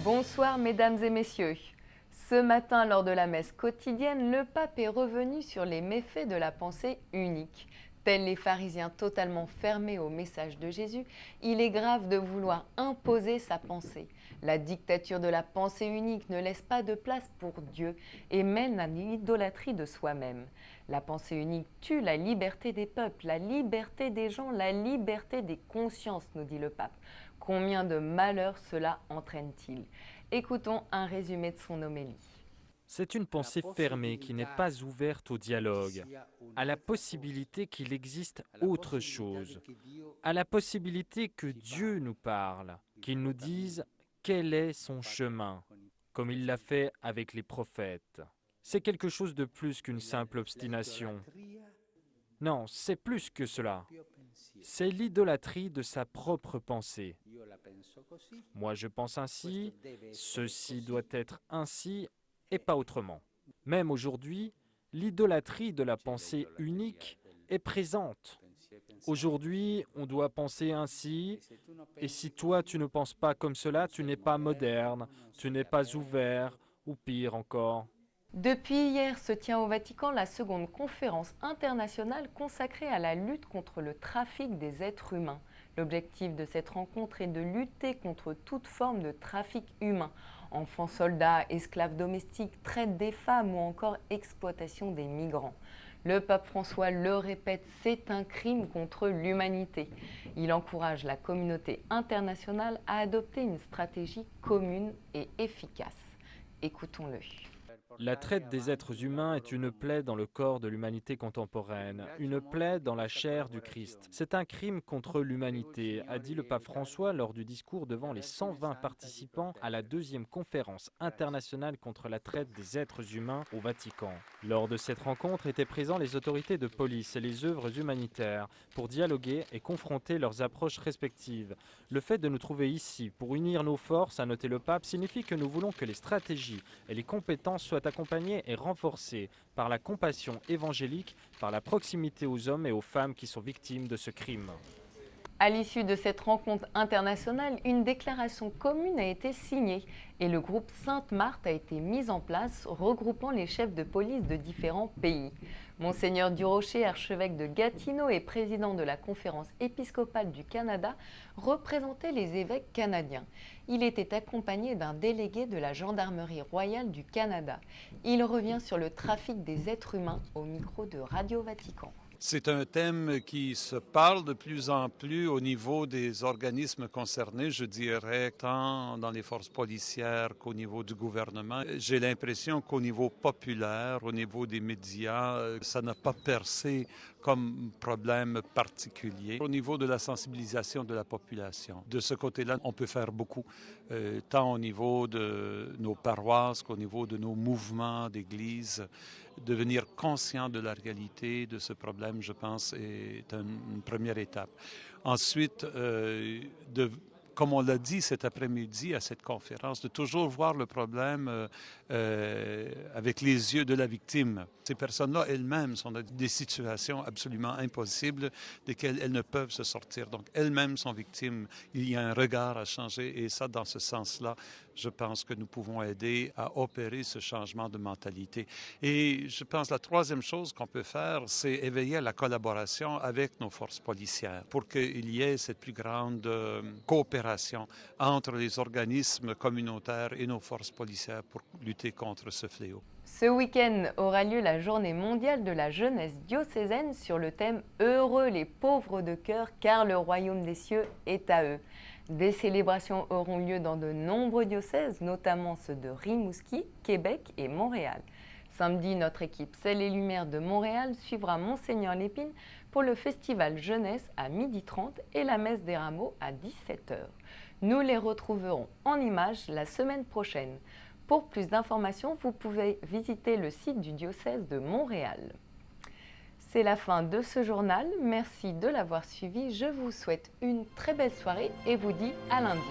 Bonsoir mesdames et messieurs. Ce matin, lors de la messe quotidienne, le pape est revenu sur les méfaits de la pensée unique. Tels les pharisiens totalement fermés au message de Jésus, il est grave de vouloir imposer sa pensée. La dictature de la pensée unique ne laisse pas de place pour Dieu et mène à l'idolâtrie de soi-même. La pensée unique tue la liberté des peuples, la liberté des gens, la liberté des consciences, nous dit le pape. Combien de malheurs cela entraîne-t-il? Écoutons un résumé de son homélie. C'est une pensée fermée qui n'est pas ouverte au dialogue, à la possibilité qu'il existe autre chose, à la possibilité que Dieu nous parle, qu'il nous dise quel est son chemin, comme il l'a fait avec les prophètes. C'est quelque chose de plus qu'une simple obstination. Non, c'est plus que cela. C'est l'idolâtrie de sa propre pensée. Moi je pense ainsi, ceci doit être ainsi et pas autrement. Même aujourd'hui, l'idolâtrie de la pensée unique est présente. Aujourd'hui, on doit penser ainsi, et si toi tu ne penses pas comme cela, tu n'es pas moderne, tu n'es pas ouvert, ou pire encore. Depuis hier se tient au Vatican la seconde conférence internationale consacrée à la lutte contre le trafic des êtres humains. L'objectif de cette rencontre est de lutter contre toute forme de trafic humain, enfants soldats, esclaves domestiques, traite des femmes ou encore exploitation des migrants. Le pape François le répète, c'est un crime contre l'humanité. Il encourage la communauté internationale à adopter une stratégie commune et efficace. Écoutons-le. La traite des êtres humains est une plaie dans le corps de l'humanité contemporaine, une plaie dans la chair du Christ. C'est un crime contre l'humanité, a dit le pape François lors du discours devant les 120 participants à la deuxième conférence internationale contre la traite des êtres humains au Vatican. Lors de cette rencontre étaient présents les autorités de police et les œuvres humanitaires pour dialoguer et confronter leurs approches respectives. Le fait de nous trouver ici pour unir nos forces, a noté le pape, signifie que nous voulons que les stratégies et les compétences soient accompagnées et renforcées par la compassion évangélique, par la proximité aux hommes et aux femmes qui sont victimes de ce crime. À l'issue de cette rencontre internationale, une déclaration commune a été signée et le groupe Sainte-Marthe a été mis en place, regroupant les chefs de police de différents pays. Monseigneur Durocher, archevêque de Gatineau et président de la Conférence épiscopale du Canada, représentait les évêques canadiens. Il était accompagné d'un délégué de la Gendarmerie royale du Canada. Il revient sur le trafic des êtres humains au micro de Radio Vatican. C'est un thème qui se parle de plus en plus au niveau des organismes concernés, je dirais, tant dans les forces policières qu'au niveau du gouvernement. J'ai l'impression qu'au niveau populaire, au niveau des médias, ça n'a pas percé comme problème particulier. Au niveau de la sensibilisation de la population, de ce côté-là, on peut faire beaucoup, tant au niveau de nos paroisses qu'au niveau de nos mouvements d'église. Devenir conscient de la réalité de ce problème, je pense, est une première étape. Ensuite, comme on l'a dit cet après-midi à cette conférence, de toujours voir le problème avec les yeux de la victime. Ces personnes-là elles-mêmes sont dans des situations absolument impossibles desquelles elles ne peuvent se sortir. Donc elles-mêmes sont victimes. Il y a un regard à changer et ça, dans ce sens-là, je pense que nous pouvons aider à opérer ce changement de mentalité. Et je pense que la troisième chose qu'on peut faire, c'est éveiller la collaboration avec nos forces policières pour qu'il y ait cette plus grande coopération entre les organismes communautaires et nos forces policières pour lutter contre ce fléau. Ce week-end aura lieu la journée mondiale de la jeunesse diocésaine sur le thème « Heureux les pauvres de cœur, car le royaume des cieux est à eux ». Des célébrations auront lieu dans de nombreux diocèses, notamment ceux de Rimouski, Québec et Montréal. Samedi, notre équipe Celles et Lumières de Montréal suivra Monseigneur Lépine pour le festival jeunesse à 12h30 et la messe des rameaux à 17h. Nous les retrouverons en images la semaine prochaine. Pour plus d'informations, vous pouvez visiter le site du diocèse de Montréal. C'est la fin de ce journal. Merci de l'avoir suivi. Je vous souhaite une très belle soirée et vous dis à lundi.